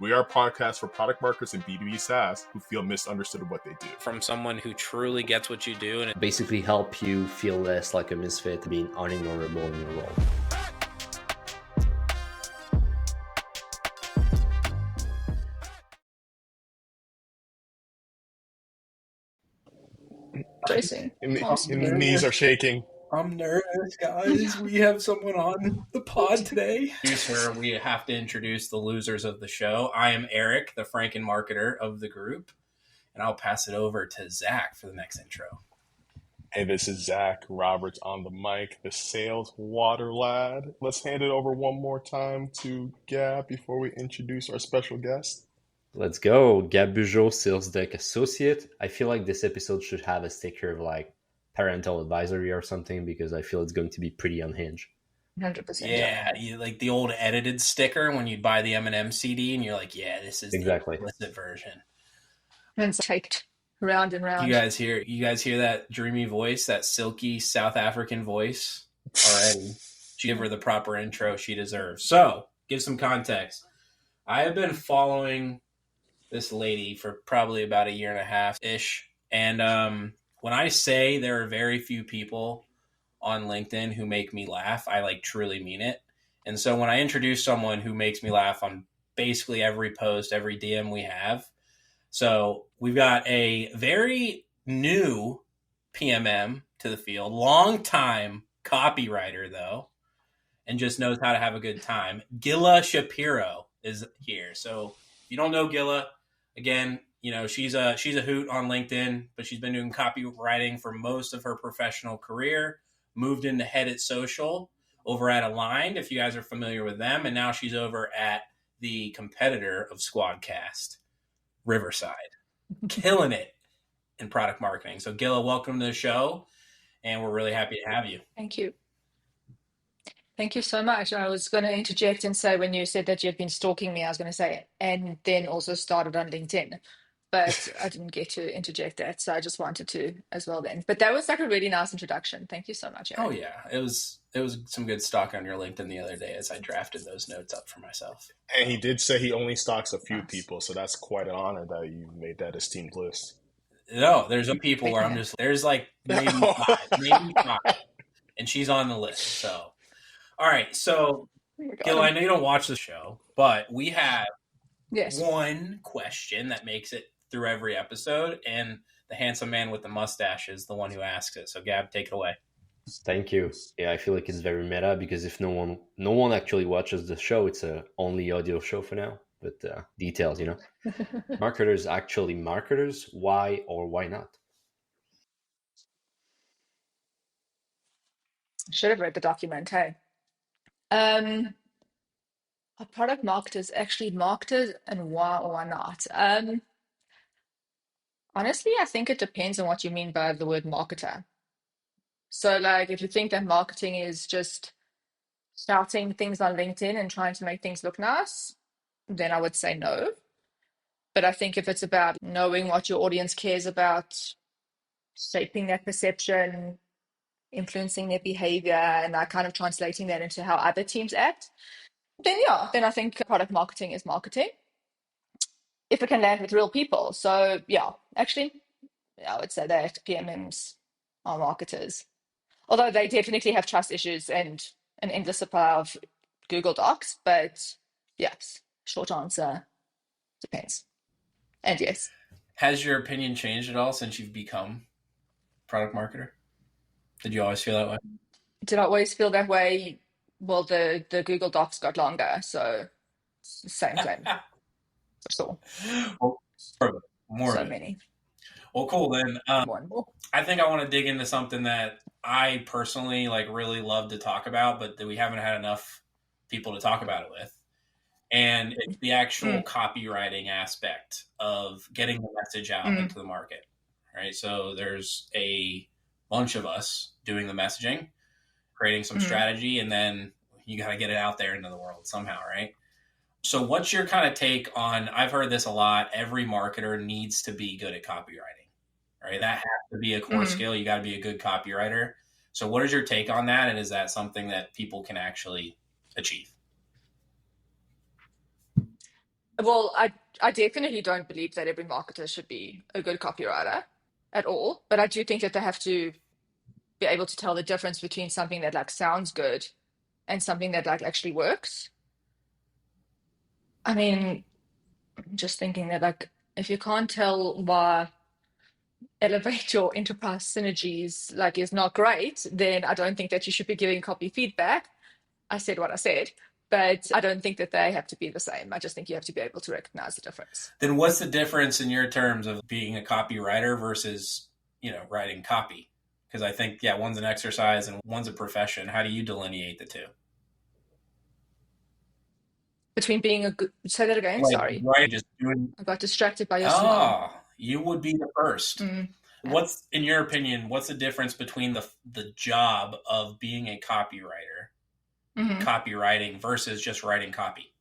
We are a podcast for product marketers and B2B SaaS who feel misunderstood of what they do. From someone who truly gets what you do and basically help you feel less like a misfit, being unignorable in your role. Tracing. The knees are shaking. I'm nervous, guys. We have someone on the pod today. We have to introduce the losers of the show. I am Eric, the Franken marketer of the group, and I'll pass it over to Zach for the next intro. Hey, this is Zach Roberts on the mic, the sales water lad. Let's hand it over one more time to Gab before we introduce our special guest. Let's go. Gab Bugeaud, Sales Deck Associate. I feel like this episode should have a sticker of like parental advisory or something, because I feel it's going to be pretty unhinged. 100%. Yeah, you like the old edited sticker when you'd buy the M&M CD and you're like, yeah, this is exactly the explicit version. And it's taped round and round. You guys hear that dreamy voice, that silky South African voice already? Give her the proper intro she deserves. So, give some context. I have been following this lady for probably about a year and a half-ish. And when I say there are very few people on LinkedIn who make me laugh, I like truly mean it. And so when I introduce someone who makes me laugh on basically every post, every DM we have, so we've got a very new PMM to the field, long time copywriter though, and just knows how to have a good time. Gila Shapiro is here. So if you don't know Gila, again, you know, she's a hoot on LinkedIn, but she's been doing copywriting for most of her professional career, moved into Head It Social over at Aligned, if you guys are familiar with them. And now she's over at the competitor of SquadCast, Riverside, killing it in product marketing. So Gila, welcome to the show. And we're really happy to have you. Thank you. Thank you so much. I was going to interject and say, when you said that you'd been stalking me, I was going to say, and then also started on LinkedIn. But I didn't get to interject that, so I just wanted to as well then. But that was like a really nice introduction. Thank you so much, Eric. Oh yeah, it was some good stock on your LinkedIn the other day as I drafted those notes up for myself. And he did say he only stalks a few people, so that's quite an honor that you made that esteemed list. No, there's some people where I'm just there's like maybe five, and she's on the list. So, all right, so Gil, I know you don't watch the show, but we have one question that makes it through every episode, and the handsome man with the mustache is the one who asks it. So Gab, take it away. Thank you. Yeah, I feel like it's very meta, because if no one actually watches the show, it's a only audio show for now. But details, you know. Marketers actually marketers. Why or why not? Should have read the document, hey. Are product marketers actually marketers, and why or why not? Honestly, I think it depends on what you mean by the word marketer. So like, if you think that marketing is just shouting things on LinkedIn and trying to make things look nice, then I would say no. But I think if it's about knowing what your audience cares about, shaping that perception, influencing their behavior, and like kind of translating that into how other teams act, then I think product marketing is marketing, if it can land with real people. So actually, I would say that PMMs are marketers. Although they definitely have trust issues and an endless supply of Google Docs. But yes, short answer, depends. And yes. Has your opinion changed at all since you've become product marketer? Did you always feel that way? Did I always feel that way? Well, the Google Docs got longer, so it's the same thing. For sure. Well, more so of it. Many. Well, cool. Then One more. I think I want to dig into something that I personally really love to talk about, but that we haven't had enough people to talk about it with. And it's the actual copywriting aspect of getting the message out into the market, right? So there's a bunch of us doing the messaging, creating some strategy, and then you got to get it out there into the world somehow, right? So what's your kind of take on, I've heard this a lot, every marketer needs to be good at copywriting, right? That has to be a core skill. You got to be a good copywriter. So what is your take on that? And is that something that people can actually achieve? Well, I definitely don't believe that every marketer should be a good copywriter at all, but I do think that they have to be able to tell the difference between something that like sounds good and something that like actually works. I mean, I'm just thinking that like if you can't tell why elevate your enterprise synergies like is not great, then I don't think that you should be giving copy feedback. I said what I said, but I don't think that they have to be the same. I just think you have to be able to recognize the difference. Then what's the difference in your terms of being a copywriter versus, writing copy? Because I think, yeah, one's an exercise and one's a profession. How do you delineate the two? Between being a good, say that again, Like, sorry. right, just doing. I got distracted by your smile. You would be the first. What's, in your opinion, what's the difference between the job of being a copywriter, copywriting, versus just writing copy?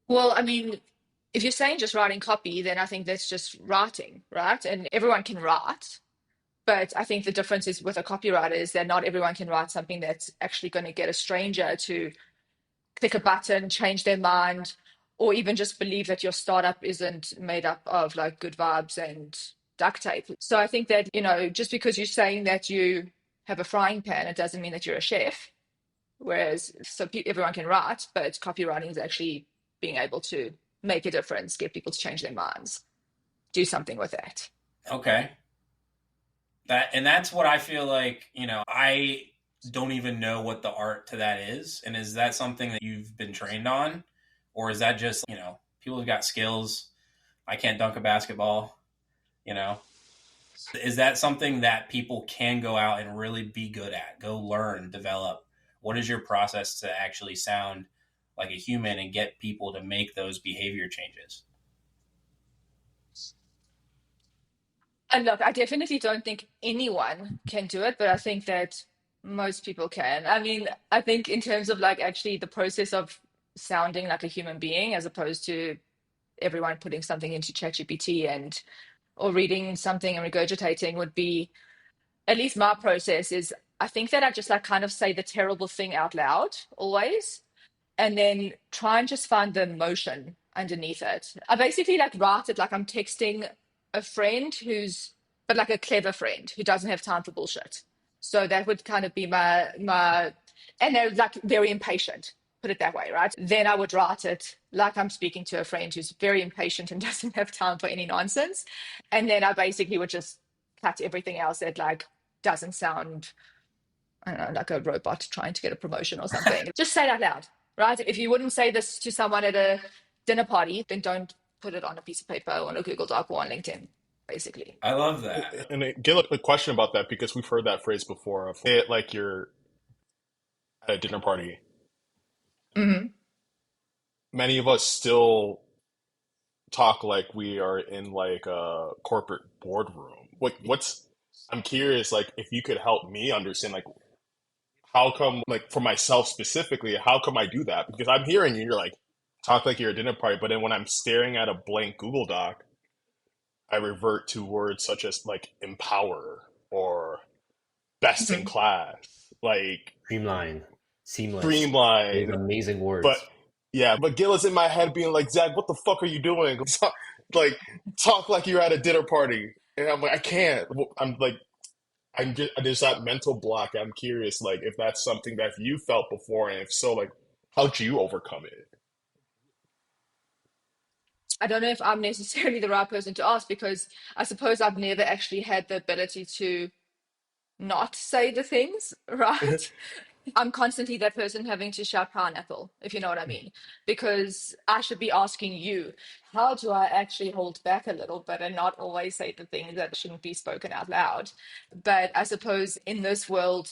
Well, I mean, if you're saying just writing copy, then I think that's just writing, right? And everyone can write. But I think the difference is with a copywriter is that not everyone can write something that's actually going to get a stranger to click a button, change their mind, or even just believe that your startup isn't made up of like good vibes and duct tape. So I think that, just because you're saying that you have a frying pan, it doesn't mean that you're a chef. Whereas, so everyone can write, but copywriting is actually being able to make a difference, get people to change their minds, do something with that. Okay. That's what I feel like, I don't even know what the art to that is. And is that something that you've been trained on? Or is that just, people who've got skills? I can't dunk a basketball, Is that something that people can go out and really be good at, go learn, develop? What is your process to actually sound like a human and get people to make those behavior changes? And look, I definitely don't think anyone can do it, but I think that most people can. I mean, I think in terms of like actually the process of sounding like a human being as opposed to everyone putting something into ChatGPT and or reading something and regurgitating would be, at least my process is, I think that I just like kind of say the terrible thing out loud always, and then try and just find the emotion underneath it. I basically like write it like I'm texting a friend but like a clever friend who doesn't have time for bullshit. So that would kind of be my, and they're like very impatient, put it that way, right? Then I would write it like I'm speaking to a friend who's very impatient and doesn't have time for any nonsense. And then I basically would just cut everything else that like doesn't sound, I don't know, like a robot trying to get a promotion or something. Just say it out loud, right? If you wouldn't say this to someone at a dinner party, then don't put it on a piece of paper or on a Google Doc or on LinkedIn, basically. I love that. And get a question about that, because we've heard that phrase before of it like you're at a dinner party. Many of us still talk like we are in like a corporate boardroom. I'm curious, like if you could help me understand, like how come, like for myself specifically, how come I do that? Because I'm hearing you're like talk like you're at a dinner party, but then when I'm staring at a blank Google Doc, I revert to words such as like empower or best in class, like Streamline, seamless, streamline, amazing words. But yeah, but Gila's in my head being like, Zach, what the fuck are you doing? Like, talk like you're at a dinner party. And I'm like, I can't. There's that mental block. I'm curious, like, if that's something that you felt before, and if so, like, how'd you overcome it? I don't know if I'm necessarily the right person to ask, because I suppose I've never actually had the ability to not say the things, right? I'm constantly that person having to shout pineapple, if you know what I mean, because I should be asking you, how do I actually hold back a little bit and not always say the things that shouldn't be spoken out loud? But I suppose in this world,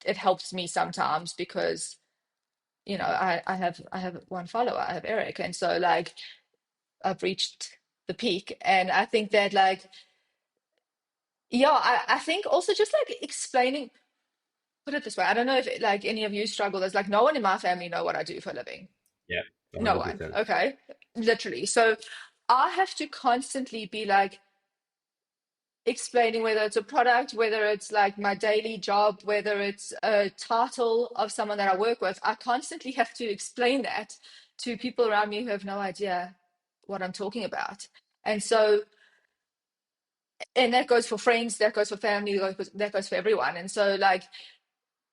it helps me sometimes because, I have one follower, I have Eric. And so like I've reached the peak. And I think that like, yeah, I think also just like explaining, put it this way, I don't know if like any of you struggle. There's like no one in my family know what I do for a living. Yeah, No one. Okay. Literally. So I have to constantly be like, explaining whether it's a product, whether it's like my daily job, whether it's a title of someone that I work with, I constantly have to explain that to people around me who have no idea what I'm talking about. And so, and that goes for friends, that goes for family, that goes for everyone. And so, like,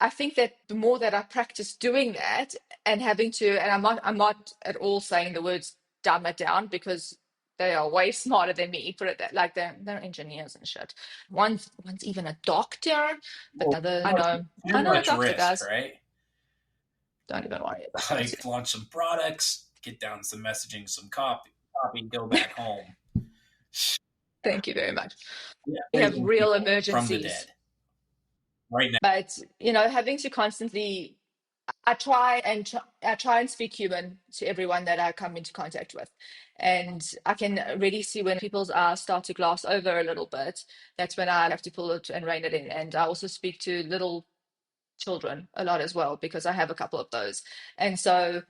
I think that the more that I practice doing that and having to, and I'm not at all saying the words dumb it down, because they are way smarter than me. Put it that, like, they're engineers and shit. One's even a doctor, but Well, other, too I know a much doctor, risk, guys. right? Don't even worry about that. Like launch some products, get down some messaging, some copy, go back home. Thank you very much. Yeah, We have real from the emergencies, dead right now. but having to constantly, I try and speak human to everyone that I come into contact with. And I can really see when people's eyes start to glass over a little bit, that's when I have to pull it and rein it in. And I also speak to little children a lot as well, because I have a couple of those. And so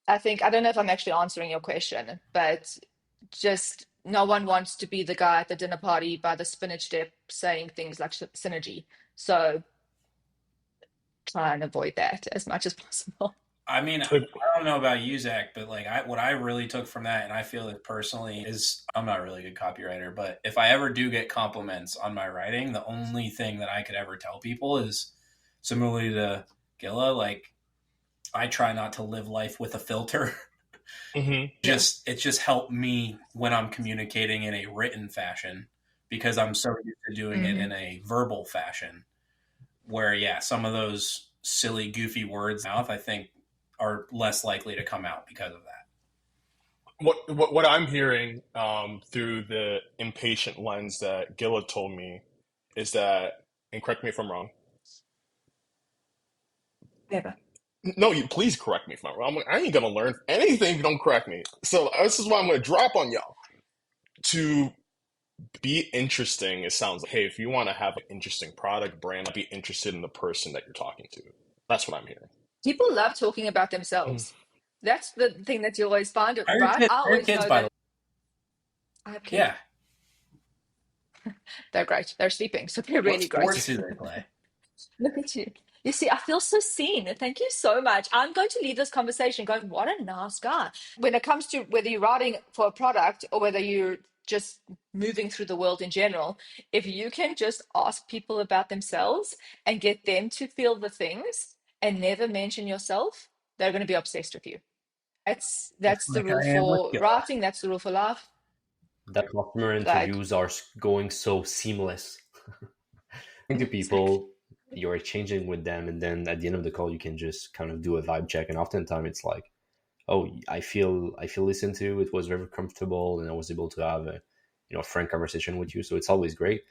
I don't know if I'm actually answering your question, but just no one wants to be the guy at the dinner party by the spinach dip saying things like synergy. So try and avoid that as much as possible. I mean, I don't know about you, Zach, but like what I really took from that, and I feel it personally, is I'm not a really good copywriter, but if I ever do get compliments on my writing, the only thing that I could ever tell people is, similarly to Gila, like, I try not to live life with a filter. Mm-hmm. It just helped me when I'm communicating in a written fashion, because I'm so used to doing it in a verbal fashion, where, yeah, some of those silly, goofy words mouth, I think, are less likely to come out because of that. What I'm hearing through the impatient lens that Gilla told me is that, and correct me if I'm wrong. Never. No, you please correct me if I'm wrong. I ain't gonna learn anything if you don't correct me. So this is why I'm gonna drop on y'all. To be interesting, it sounds like, hey, if you want to have an interesting product brand, be interested in the person that you're talking to. That's what I'm hearing. People love talking about themselves. That's the thing that you always find, right? I always kids, know by that the I have way. kids. Yeah. They're great. They're sleeping, so they're really What great. sports do they play? Look at you. You see, I feel so seen. Thank you so much. I'm going to leave this conversation going, what a nice guy. When it comes to whether you're writing for a product or whether you're just moving through the world in general, if you can just ask people about themselves and get them to feel the things and never mention yourself, they're going to be obsessed with you. That's the Like rule I am with for Gila. writing. That's the rule for life. That customer Like, interviews are going so seamless. To people, you're exchanging with them, and then at the end of the call, you can just kind of do a vibe check. And oftentimes, it's like, oh, I feel listened to. It was very comfortable, and I was able to have a frank conversation with you. So it's always great.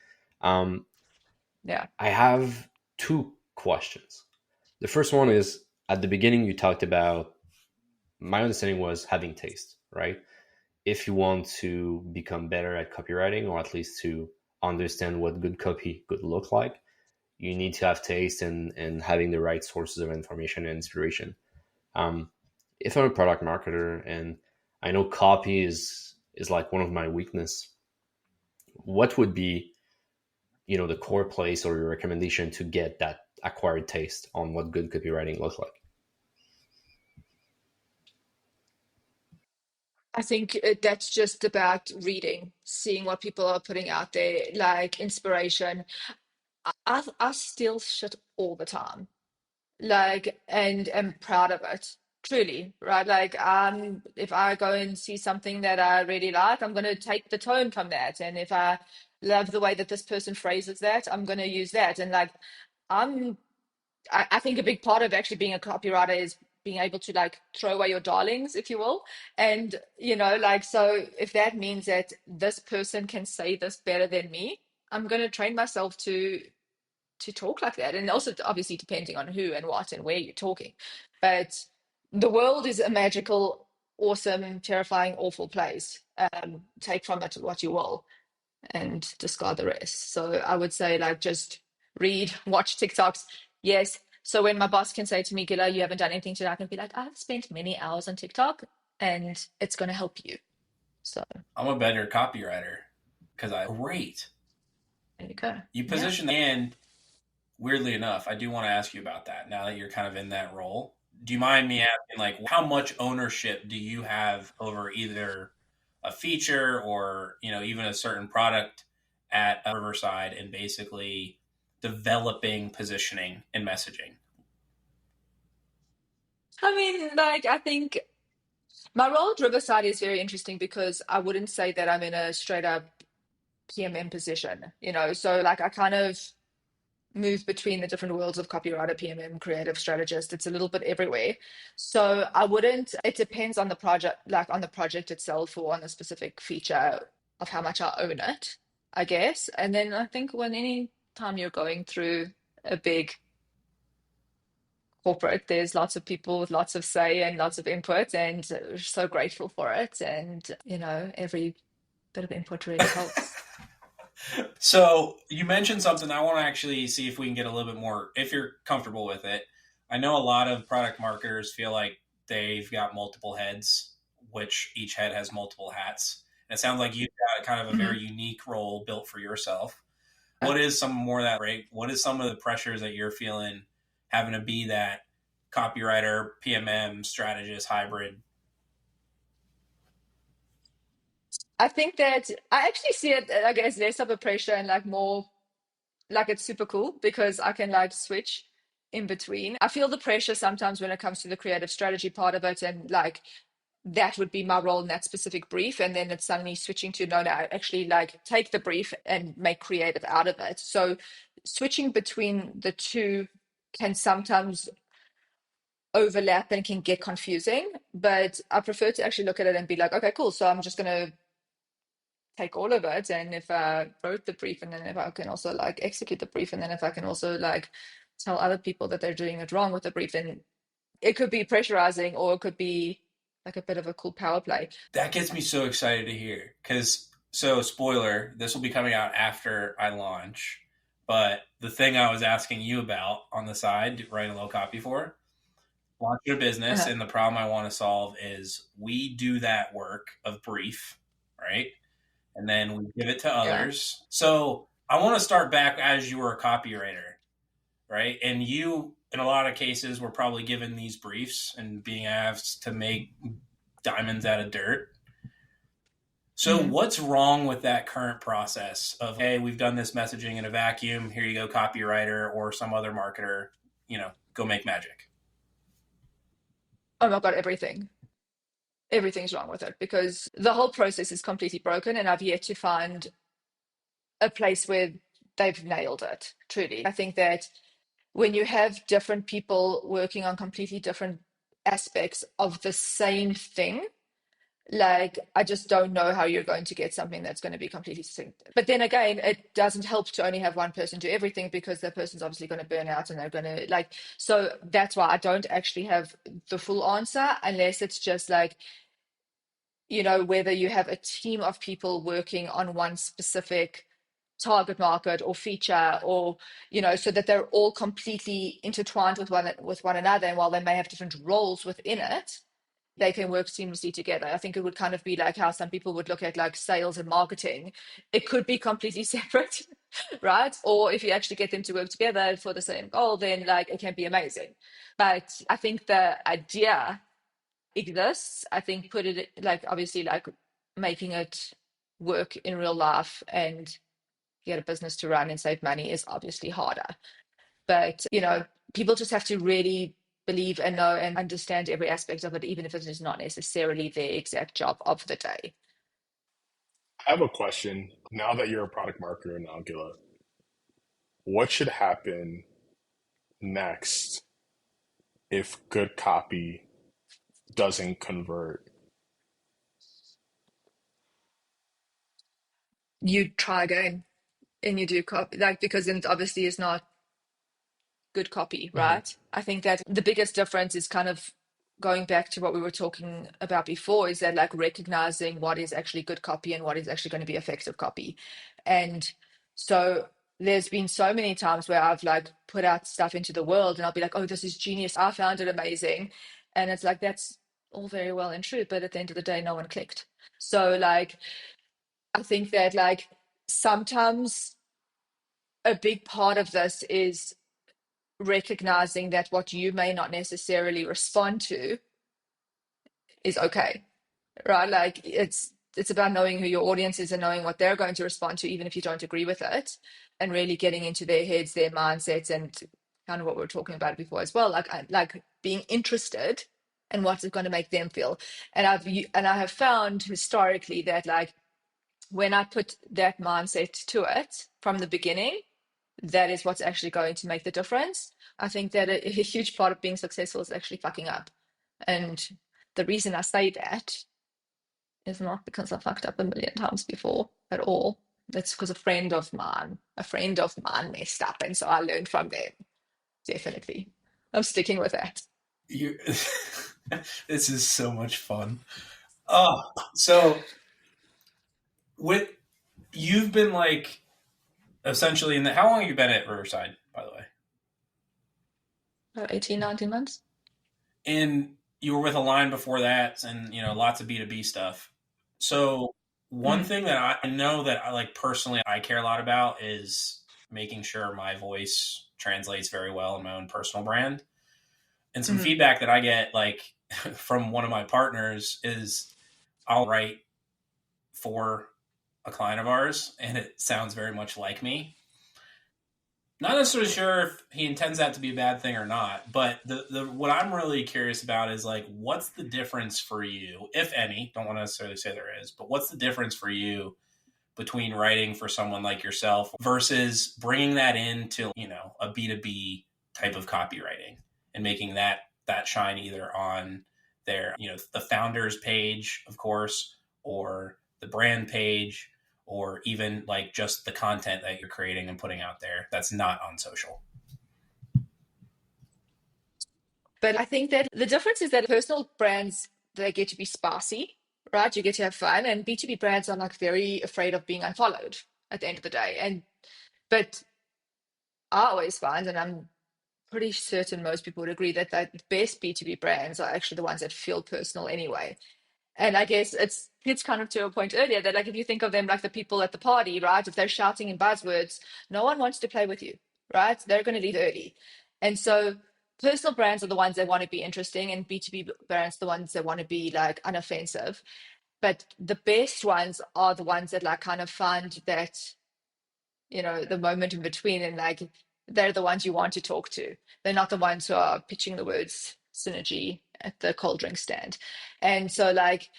yeah. I have two questions. The first one is, at the beginning, you talked about, my understanding was having taste, right? If you want to become better at copywriting, or at least to understand what good copy could look like, you need to have taste and having the right sources of information and inspiration. If I'm a product marketer and I know copy is like one of my weakness, what would be the core place or your recommendation to get that acquired taste on what good copywriting looks like? I think that's just about reading, seeing what people are putting out there, like inspiration. I steal shit all the time, like, and am proud of it, truly, right? Like, if I go and see something that I really like, I'm going to take the tone from that. And if I love the way that this person phrases that, I'm going to use that. And like, I'm I think a big part of actually being a copywriter is being able to like throw away your darlings, if you will. And, like, so if that means that this person can say this better than me, I'm going to train myself to talk like that. And also, obviously, depending on who and what and where you're talking. But the world is a magical, awesome, terrifying, awful place. Take from it what you will and discard the rest. So I would say, like, just read, watch TikToks. Yes. So when my boss can say to me, Gila, you haven't done anything today, I can be like, I've spent many hours on TikTok and it's going to help you. So I'm a better copywriter because I'm great. There you go. You position and weirdly enough, I do want to ask you about that now that you're kind of in that role. Do you mind me asking, like, how much ownership do you have over either a feature or, even a certain product at Riverside and basically developing positioning and messaging? I mean, like, I think my role at Riverside is very interesting because I wouldn't say that I'm in a straight up PMM position, so like I kind of move between the different worlds of copywriter, PMM, creative strategist. It's a little bit everywhere. So I wouldn't, it depends on the project, like on the project itself or on the specific feature of how much I own it, I guess. And then I think when any time you're going through a big corporate, there's lots of people with lots of say and lots of input, and we're so grateful for it. And, every bit of input really helps. So you mentioned something. I want to actually see if we can get a little bit more, if you're comfortable with it. I know a lot of product marketers feel like they've got multiple heads, which each head has multiple hats. And it sounds like you've got kind of a very unique role built for yourself. What is some more of that break? What is some of the pressures that you're feeling having to be that copywriter, PMM, strategist, hybrid? I think that I actually see it like as less of a pressure and like more like it's super cool because I can like switch in between. I feel the pressure sometimes when it comes to the creative strategy part of it, and like that would be my role in that specific brief, and then it's suddenly switching to no, I actually like take the brief and make creative out of it. So switching between the two can sometimes overlap and can get confusing, but I prefer to actually look at it and be like, okay, cool, so I'm just going to take all of it, and if I wrote the brief, and then if I can also like execute the brief, and then if I can also like tell other people that they're doing it wrong with the brief, then it could be pressurizing or it could be like a bit of a cool power play. That gets me so excited to hear because, so spoiler, this will be coming out after I launch, but the thing I was asking you about on the side, writing a little copy for, launching a business, and the problem I want to solve is we do that work of brief, right? And then we give it to others. So I want to start back as you were a copywriter, right? And you, in a lot of cases, were probably given these briefs and being asked to make diamonds out of dirt. So what's wrong with that current process of, hey, we've done this messaging in a vacuum. Here you go, copywriter or some other marketer, go make magic. Oh my God, everything's wrong with it because the whole process is completely broken, and I've yet to find a place where they've nailed it, truly. I think that when you have different people working on completely different aspects of the same thing, like I just don't know how you're going to get something that's going to be completely distinct. But then again, it doesn't help to only have one person do everything because that person's obviously going to burn out, and they're going to like, so that's why I don't actually have the full answer unless it's just like, whether you have a team of people working on one specific target market or feature, or so that they're all completely intertwined with one another, and while they may have different roles within it, they can work seamlessly together. I think it would kind of be like how some people would look at like sales and marketing. It could be completely separate, right? Or if you actually get them to work together for the same goal, then like it can be amazing. But I think the idea exists. I think put it like obviously like making it work in real life and get a business to run and save money is obviously harder. But people just have to really believe and know and understand every aspect of it, even if it is not necessarily their exact job of the day. I have a question. Now that you're a product marketer now, Gila, what should happen next if good copy doesn't convert? You try again and you do copy, like, because then it obviously is not good copy, right? I think that the biggest difference is kind of going back to what we were talking about before, is that like recognizing what is actually good copy and what is actually going to be effective copy. And so there's been so many times where I've like put out stuff into the world and I'll be like, oh, this is genius, I found it amazing. And it's like, that's all very well and true, but at the end of the day, no one clicked. So like, I think that like sometimes a big part of this is recognizing that what you may not necessarily respond to is okay, right? Like it's about knowing who your audience is and knowing what they're going to respond to, even if you don't agree with it, and really getting into their heads, their mindsets, and kind of what we were talking about before as well, like being interested in what's going to make them feel. And I have found historically that like when I put that mindset to it from the beginning, that is what's actually going to make the difference. I think that a huge part of being successful is actually fucking up. And the reason I say that is not because I fucked up a million times before at all. It's because a friend of mine messed up. And so I learned from them. Definitely. I'm sticking with that. You, this is so much fun. Oh, so you've been like essentially how long have you been at Riverside, by the way? About 18, 19 months. And you were with Align before that, and lots of B2B stuff. So one thing that I know that I like personally I care a lot about is making sure my voice translates very well in my own personal brand. And some feedback that I get like from one of my partners is I'll write for a client of ours and it sounds very much like me. Not necessarily sure if he intends that to be a bad thing or not, but the what I'm really curious about is like, what's the difference for you, if any? Don't want to necessarily say there is, but what's the difference for you between writing for someone like yourself versus bringing that into a B2B type of copywriting and making that shine either on their the founder's page, of course, or the brand page, or even like just the content that you're creating and putting out there that's not on social? But I think that the difference is that personal brands, they get to be spicy, right? You get to have fun, and B2B brands are like very afraid of being unfollowed at the end of the day. But I always find, and I'm pretty certain most people would agree, that the best B2B brands are actually the ones that feel personal anyway. And I guess it's kind of to a point earlier that like if you think of them like the people at the party, right? If they're shouting in buzzwords, no one wants to play with you, right? They're going to leave early. And so personal brands are the ones that want to be interesting, and B2B brands the ones that want to be like unoffensive. But the best ones are the ones that like kind of find that, the moment in between, and like they're the ones you want to talk to. They're not the ones who are pitching the words synergy at the cold drink stand. And so like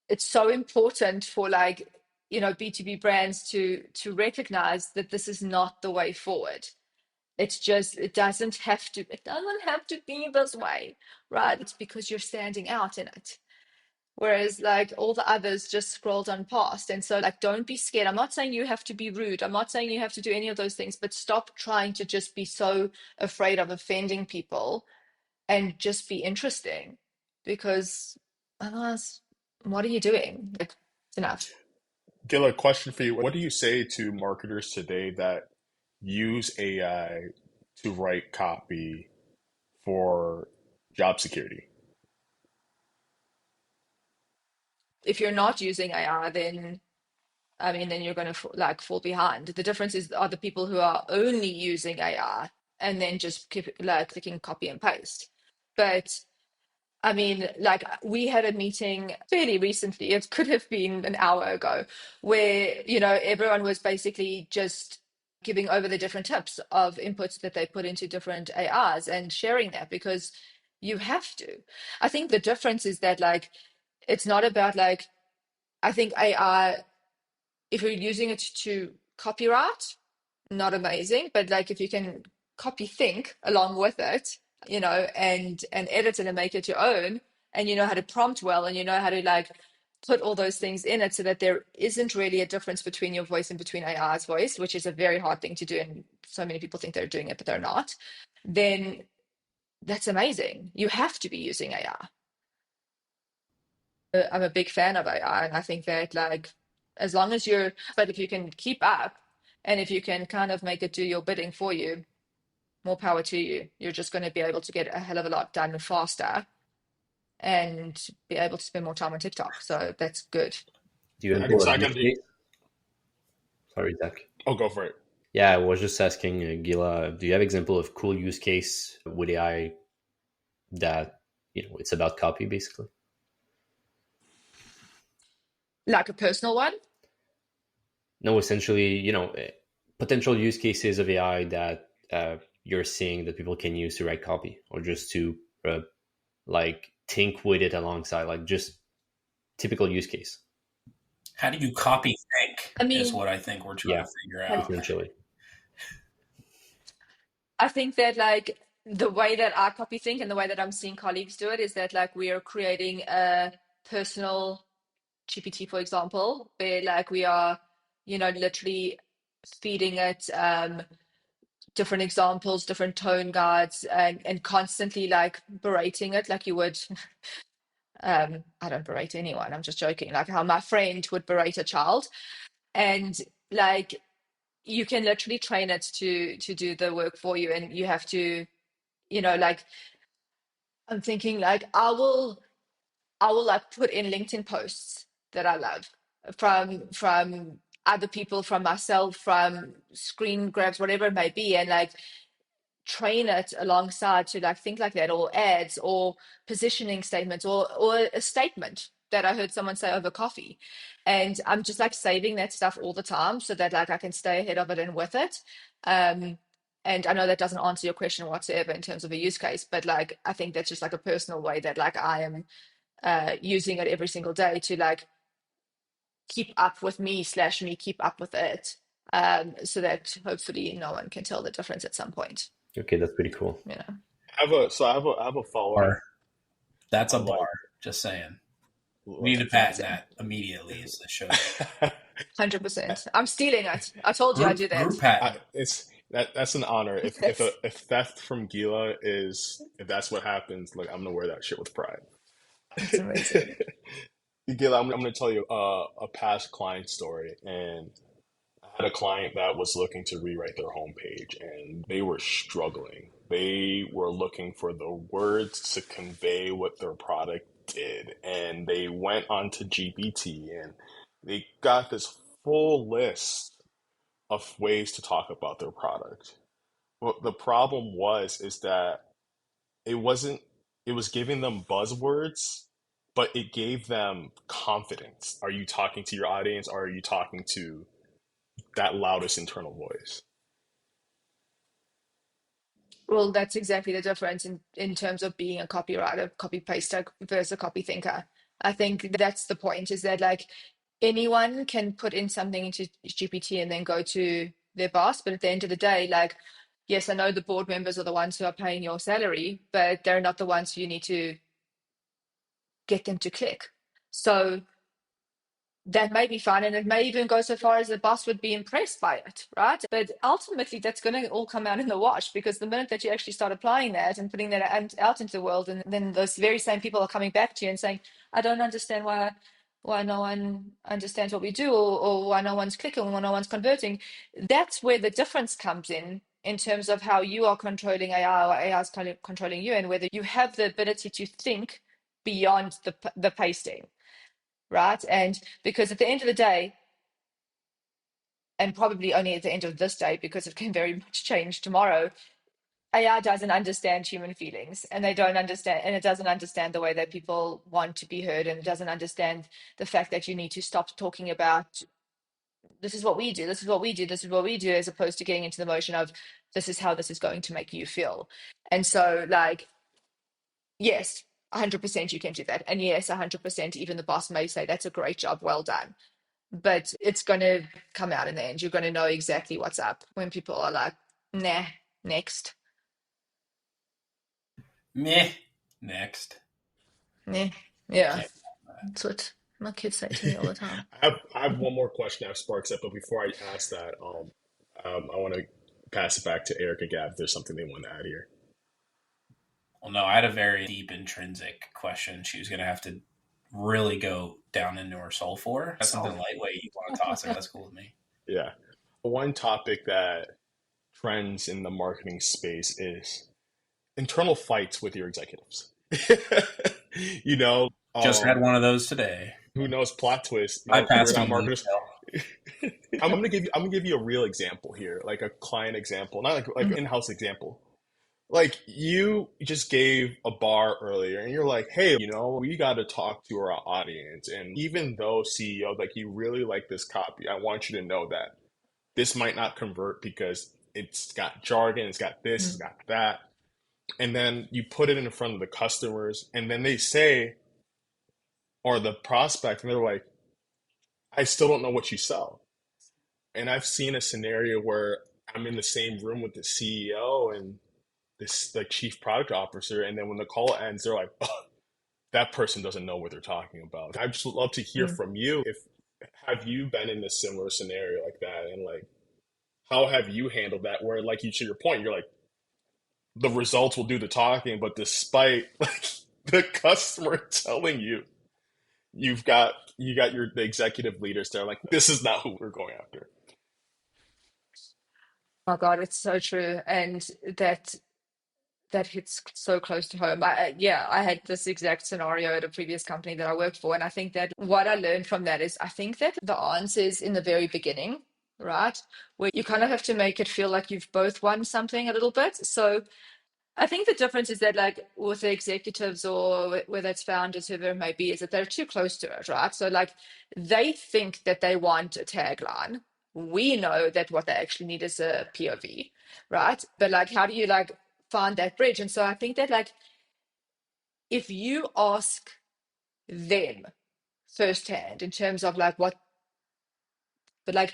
it's so important for like B2B brands to recognize that this is not the way forward. It doesn't have to be this way, right? It's because you're standing out in it, whereas like all the others just scrolled on past. And so like don't be scared. I'm not saying you have to be rude, I'm not saying you have to do any of those things, but stop trying to just be so afraid of offending people and just be interesting, because otherwise, what are you doing? Like, it's enough. Gila, question for you. What do you say to marketers today that use AI to write copy for job security? If you're not using AI, then then you're going to like fall behind. The difference are the people who are only using AI and then just keep like clicking copy and paste. But like we had a meeting fairly recently, it could have been an hour ago, where, everyone was basically just giving over the different tips of inputs that they put into different AIs and sharing that, because you have to. I think the difference is that like, it's not about like, I think AI, if you're using it to copyright, not amazing, but like if you can copy think along with it, and edit it and make it your own, and you know how to prompt well, and you know how to like put all those things in it so that there isn't really a difference between your voice and between AI's voice, which is a very hard thing to do, and so many people think they're doing it but they're not, then that's amazing. You have to be using AI. I'm a big fan of AI, and I think that like as long as but if you can keep up and if you can kind of make it do your bidding for you, more power to you. You're just going to be able to get a hell of a lot done faster and be able to spend more time on TikTok. So that's good. Do you I can employ a second use case? Sorry, Zach. Oh, go for it. Yeah, I was just asking Gila, do you have example of cool use case with AI that it's about copy basically? Like a personal one? No, essentially, potential use cases of AI that you're seeing that people can use to write copy or just to like think with it alongside, like just typical use case. How do you copy think I is mean, what I think we're trying Yeah, to figure out. essentially. I think that like the way that I copy think and the way that I'm seeing colleagues do it is that like we are creating a personal GPT, for example, where like we are, literally feeding it different examples, different tone guides, and constantly like berating it like you would. I don't berate anyone. I'm just joking. Like how my friend would berate a child, and like you can literally train it to do the work for you, and you have to, like I'm thinking like I will like put in LinkedIn posts that I love from other people, from myself, from screen grabs, whatever it may be, and like train it alongside to like think like that, or ads or positioning statements or a statement that I heard someone say over coffee. And I'm just like saving that stuff all the time so that like I can stay ahead of it and with it. And I know that doesn't answer your question whatsoever in terms of a use case, but like I think that's just like a personal way that like I am using it every single day to like keep up with me keep up with it, so that hopefully no one can tell the difference at some point. Okay, that's pretty cool. I have a follow up Bar. That's a on like bar. Just saying. We need to patent that immediately. Is the show 100%. I'm stealing it. I told you I do that. group patent? that's an honor. If theft from Gila if that's what happens, like I'm gonna wear that shit with pride. It's amazing. Gila, I'm gonna tell you a past client story, and I had a client that was looking to rewrite their homepage, and they were struggling. They were looking for the words to convey what their product did, and they went onto GPT and they got this full list of ways to talk about their product. What the problem is that it wasn't, it was giving them buzzwords, but it gave them confidence. Are you talking to your audience, or are you talking to that loudest internal voice? Well, that's exactly the difference in terms of being a copywriter, copy paster versus a copy thinker. I think that's the point, is that like anyone can put in something into GPT and then go to their boss. But at the end of the day, like, yes, I know the board members are the ones who are paying your salary, but they're not the ones who you need to get them to click. So that may be fine, and it may even go so far as the boss would be impressed by it, right? But ultimately that's going to all come out in the wash, because the minute that you actually start applying that and putting that out into the world, and then those very same people are coming back to you and saying, I don't understand why no one understands what we do, or why no one's clicking, or why no one's converting. That's where the difference comes in terms of how you are controlling AI, or AI is controlling you, and whether you have the ability to think beyond the pasting, right? And because at the end of the day, and probably only at the end of this day, because it can very much change tomorrow, AI doesn't understand human feelings, and they don't understand, and it doesn't understand the way that people want to be heard, and it doesn't understand the fact that you need to stop talking about this is what we do, this is what we do, this is what we do, as opposed to getting into the motion of this is how this is going to make you feel. And so like, yes, 100% you can do that. And yes, 100% even the boss may say that's a great job, well done. But it's going to come out in the end. You're going to know exactly what's up when people are like, nah, next. Meh. Next. Nah. Yeah, that's what my kids say to me all the time. I have one more question that sparks up, but before I ask that, I want to pass it back to Eric and Gab if there's something they want to add here. Well, no, I had a very deep intrinsic question. She was going to have to really go down into her soul for. That's something lightweight you want to toss her. That's cool with me. Yeah. One topic that trends in the marketing space is internal fights with your executives. you know, Just had one of those today. who knows, plot twist. I We're passed not on marketers. detail. I'm gonna give you a real example here, like a client example, not like an in-house example. Like you just gave a bar earlier and you're like, hey, we got to talk to our audience. And even though CEO, like you really like this copy, I want you to know that this might not convert because it's got jargon, it's got this, it's Mm. got that. And then you put it in front of the customers and then they say, or the prospect, and they're like, I still don't know what you sell. And I've seen a scenario where I'm in the same room with the CEO and this like chief product officer, and then when the call ends, they're like, oh, that person doesn't know what they're talking about. I just would love to hear Mm. from you. If have you been in a similar scenario like that, and like how have you handled that? Where like you to your point, you're like the results will do the talking, but despite like the customer telling you you got the executive leaders there like this is not who we're going after. Oh God, it's so true. And that hits so close to home. Yeah, I had this exact scenario at a previous company that I worked for. And I think that what I learned from that is I think that the answer is in the very beginning, right? Where you kind of have to make it feel like you've both won something a little bit. So I think the difference is that, like, with the executives or whether it's founders, whoever it may be, is that they're too close to it, right? So, like, they think that they want a tagline. We know that what they actually need is a POV, right? But, like, how do you, like, find that bridge? And so I think that, like, if you ask them firsthand in terms of, like, what, but, like,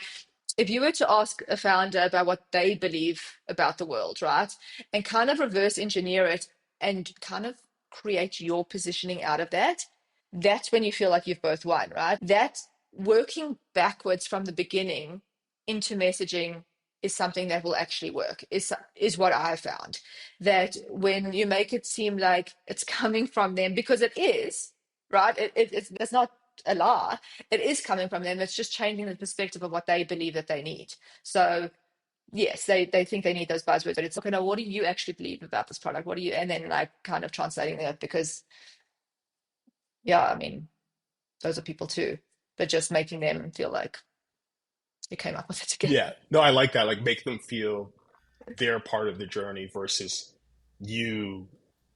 if you were to ask a founder about what they believe about the world, right, and kind of reverse engineer it and kind of create your positioning out of that, that's when you feel like you've both won, right? That working backwards from the beginning into messaging is something that will actually work, is what I found. That when you make it seem like it's coming from them, because it is, right? It's not a lie, it is coming from them. It's just changing the perspective of what they believe that they need. So yes, they think they need those buzzwords, but it's okay, no, what do you actually believe about this product? What do you, and then like kind of translating that, because yeah, I mean, those are people too, but just making them feel like you came up with it together. Yeah, no, I like that. Like make them feel they're part of the journey versus you.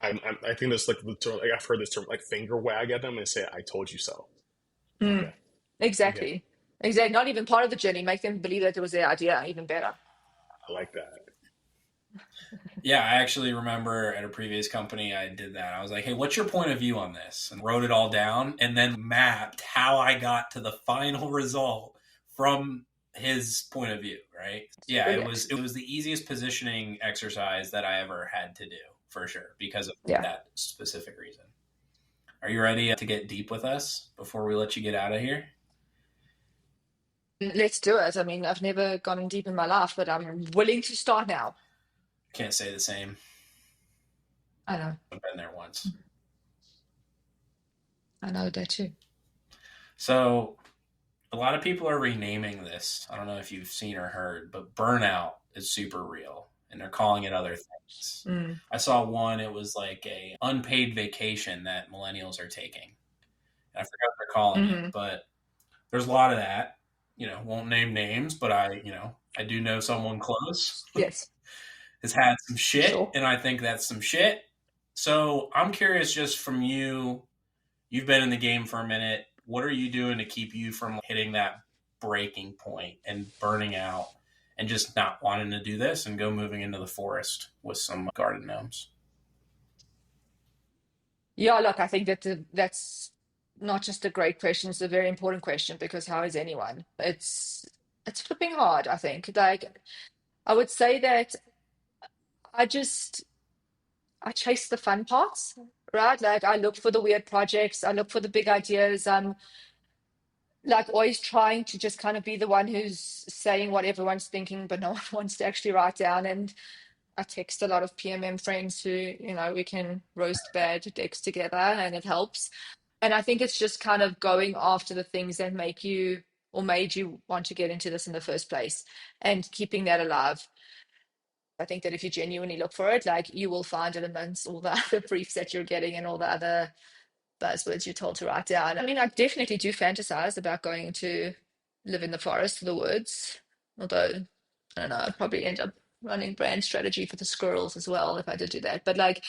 I think there's like the term, like I've heard this term like finger wag at them and say I told you so. Okay, okay, Exactly. Exactly. Not even part of the journey. Make them believe that it was their idea, even better. I like that. Yeah, I actually remember at a previous company I did that. I was like, hey, what's your point of view on this? And wrote it all down and then mapped how I got to the final result from his point of view, right? Yeah, Brilliant. it was the easiest positioning exercise that I ever had to do, for sure, because of Yeah. that specific reason. Are you ready to get deep with us before we let you get out of here? Let's do it. I mean, I've never gone deep in my life, but I'm willing to start now. Can't say the same. I know. I've been there once. I know that too. So a lot of people are renaming this. I don't know if you've seen or heard, but burnout is super real and they're calling it other things. I saw one, it was like a unpaid vacation that millennials are taking. I forgot what they're calling it, but there's a lot of that. Won't name names, but I do know someone close. Yes. Has had some shit, Sure. and I think that's some shit. So I'm curious just from you, you've been in the game for a minute. What are you doing to keep you from hitting that breaking point and burning out and just not wanting to do this and go moving into the forest with some garden gnomes? Yeah, look, I think that's not just a great question, it's a very important question, because how is anyone? It's flipping hard, I think. Like, I would say that I just I chase the fun parts, right? Like I look for the weird projects, I look for the big ideas. I'm like always trying to just kind of be the one who's saying what everyone's thinking, but no one wants to actually write down. And I text a lot of PMM friends who, we can roast bad decks together and it helps. And I think it's just kind of going after the things that make you or made you want to get into this in the first place and keeping that alive. I think that if you genuinely look for it, like you will find it amongst all the other briefs that you're getting and all the other buzzwords you're told to write down. I mean, I definitely do fantasize about going into live in the forest, the woods. Although, I don't know, I'd probably end up running brand strategy for the squirrels as well if I did do that. But like,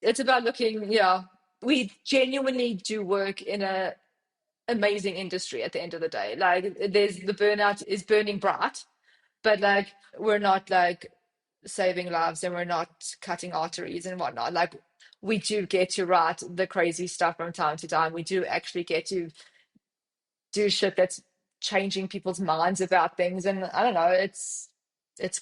it's about looking, yeah, we genuinely do work in a amazing industry at the end of the day. Like, there's the burnout is burning bright, but like, we're not like saving lives and we're not cutting arteries and whatnot. Like, we do get to write the crazy stuff from time to time. We do actually get to do shit that's changing people's minds about things, and I don't know, it's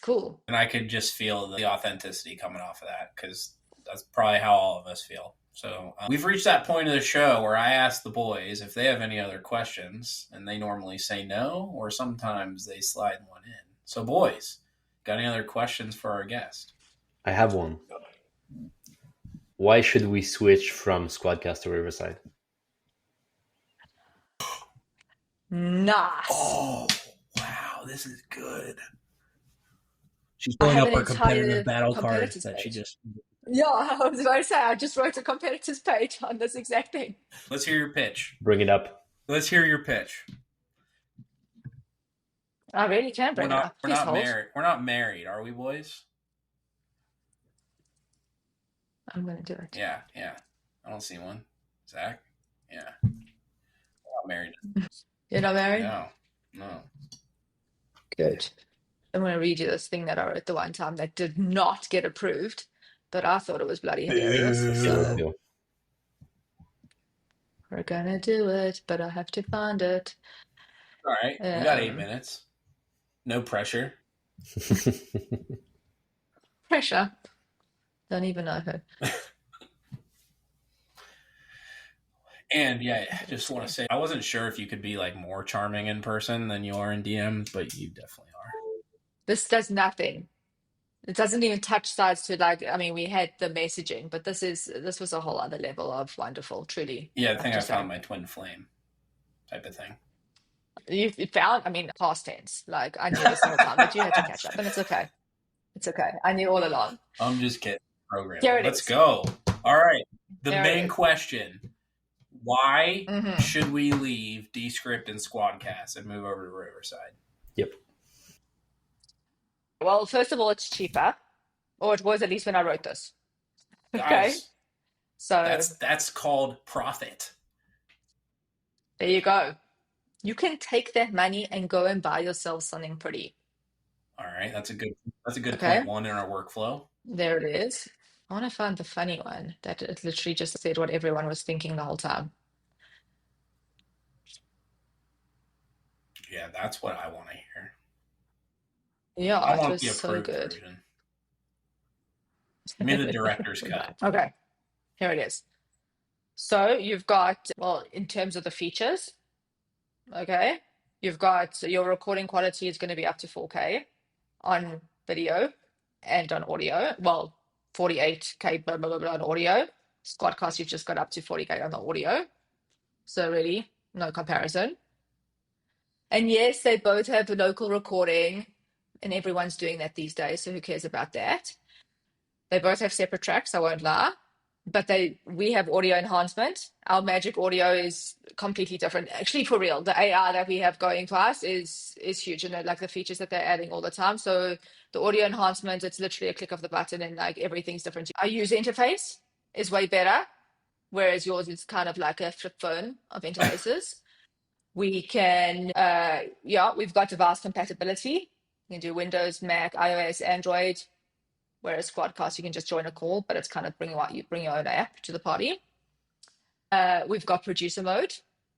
cool. And I could just feel the authenticity coming off of that, because that's probably how all of us feel. So we've reached that point of the show where I ask the boys if they have any other questions, and they normally say no, or sometimes they slide one in. So boys, got any other questions for our guest? I have one. Why should we switch from SquadCast to Riverside? Nice. Oh, wow, this is good. She's I pulling have up an her competitive entire battle card competitors that she page. just. Yeah, I was about to say, I just wrote a competitors page on this exact thing. Let's hear your pitch. Bring it up. Let's hear your pitch. I really can bring it up. We're Please not hold. married. We're not married, are we, boys? I'm going to do it. Yeah. I don't see one. Zach? Yeah. We're not married. You're not married? No. Good. I'm going to read you this thing that I wrote the one time that did not get approved, but I thought it was bloody hilarious. So Go. we're going to do it, but I have to find it. All right. We got 8 minutes. No pressure. Pressure. Don't even know her. And yeah, I just want to say, I wasn't sure if you could be like more charming in person than you are in DM, but you definitely are. This does nothing. It doesn't even touch sides to, like, I mean, we had the messaging, but this was a whole other level of wonderful, truly. Yeah, I think I found my twin flame type of thing. You found, I mean, past tense. Like, I knew every single time, but you had to catch up, and it's okay. It's okay. I knew all along. I'm just kidding. Program. Here it Let's is. go. All right. The There it main is. question. Why Mhm. should we leave Descript and SquadCast and move over to Riverside? Yep. Well, first of all, it's cheaper, or it was at least when I wrote this. Okay, Guys, so that's called profit. there you go. You can take that money and go and buy yourself something pretty. All right, that's a good Okay. point one in our workflow. There it is. I want to find the funny one that it literally just said what everyone was thinking the whole time. Yeah, that's what I want to hear. Yeah, I it want was the so approved good. version. Give me the director's cut. Okay, here it is. So you've got, well, in terms of the features, okay, you've got your recording quality is going to be up to 4K on video and on audio. Well, 48K blah, blah, blah, blah on audio. SquadCast, you've just got up to 40K on the audio. So really, no comparison. And yes, they both have local recording, and everyone's doing that these days, so who cares about that? They both have separate tracks, I won't lie. But we have audio enhancement. Our magic audio is completely different. Actually, for real, the AI that we have going to us is huge, and like the features that they're adding all the time. So the audio enhancement, it's literally a click of the button, and like everything's different. Our user interface is way better, whereas yours is kind of like a flip phone of interfaces. We can, we've got device compatibility. You can do Windows, Mac, iOS, Android. Whereas SquadCast, you can just join a call, but it's kind of bring your own app to the party. We've got producer mode.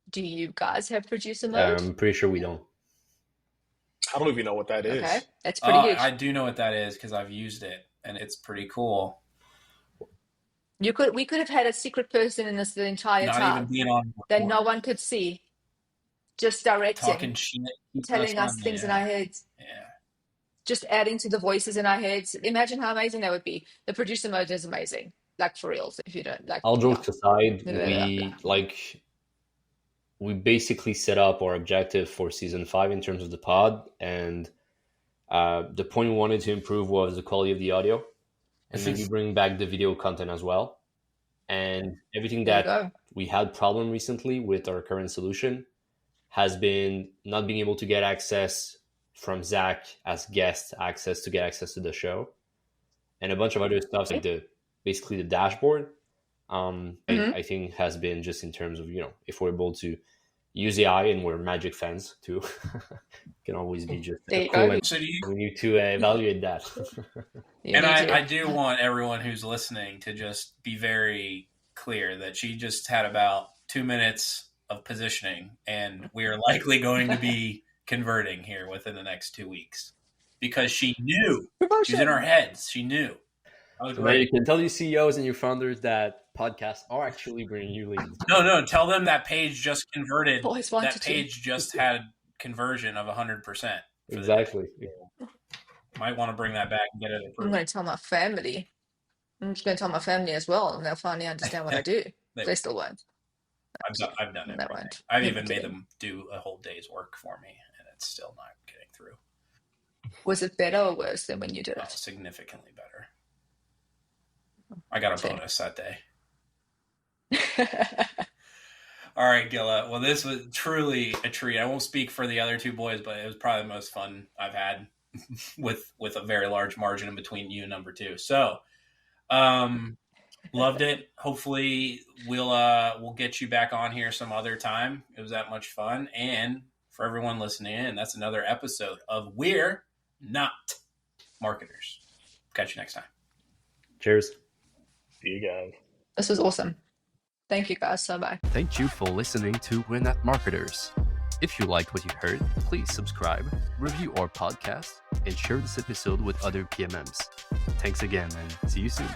Do you guys have producer mode? I'm pretty sure we don't. I don't even know what that is. Okay, that's pretty huge. I do know what that is because I've used it, and it's pretty cool. We could have had a secret person in this the entire Not time even being on that record. no one could see, just directing, Talking shit, telling us things in our heads. Yeah. Just adding to the voices in our heads. Imagine how amazing that would be. The producer mode is amazing. Like, for real. If you don't like, All jokes aside, Yeah. we basically set up our objective for season 5 in terms of the pod, and the point we wanted to improve was the quality of the audio, and maybe bring back the video content as well. And everything There you that go. we had problem recently with our current solution has been not being able to get access from Zach as guest access to get access to the show, and a bunch of other stuff like basically the dashboard. I think has been just in terms of, if we're able to use AI, and we're Magic fans too, can always be just cool. And so we need to evaluate that. And I do want everyone who's listening to just be very clear that she just had about 2 minutes of positioning, and we are likely going to be converting here within the next 2 weeks, because she knew. She's in our heads. She knew. So now you can tell your CEOs and your founders that podcasts are actually bringing you leads. No, tell them that page just converted. That page just had conversion of 100%. Exactly. Might want to bring that back and get it approved. I'm going to tell my family. I'm just going to tell my family as well, and they'll finally understand what I do. They still won't. I've done it. Won't. I've even made them do a whole day's work for me, and it's still not getting through. Was it better or worse than when you did it? Significantly better. I got a bonus that day. All right, Gila. Well, this was truly a treat. I won't speak for the other two boys, but it was probably the most fun I've had with a very large margin in between you and number two. So, loved it. Hopefully we'll get you back on here some other time. It was that much fun. And for everyone listening in, that's another episode of We're Not Marketers. Catch you next time. Cheers. See you guys. This was awesome. Thank you guys so much. Thank you for listening to We're Not Marketers. If you liked what you heard, please subscribe, review our podcast, and share this episode with other PMMs. Thanks again, and see you soon.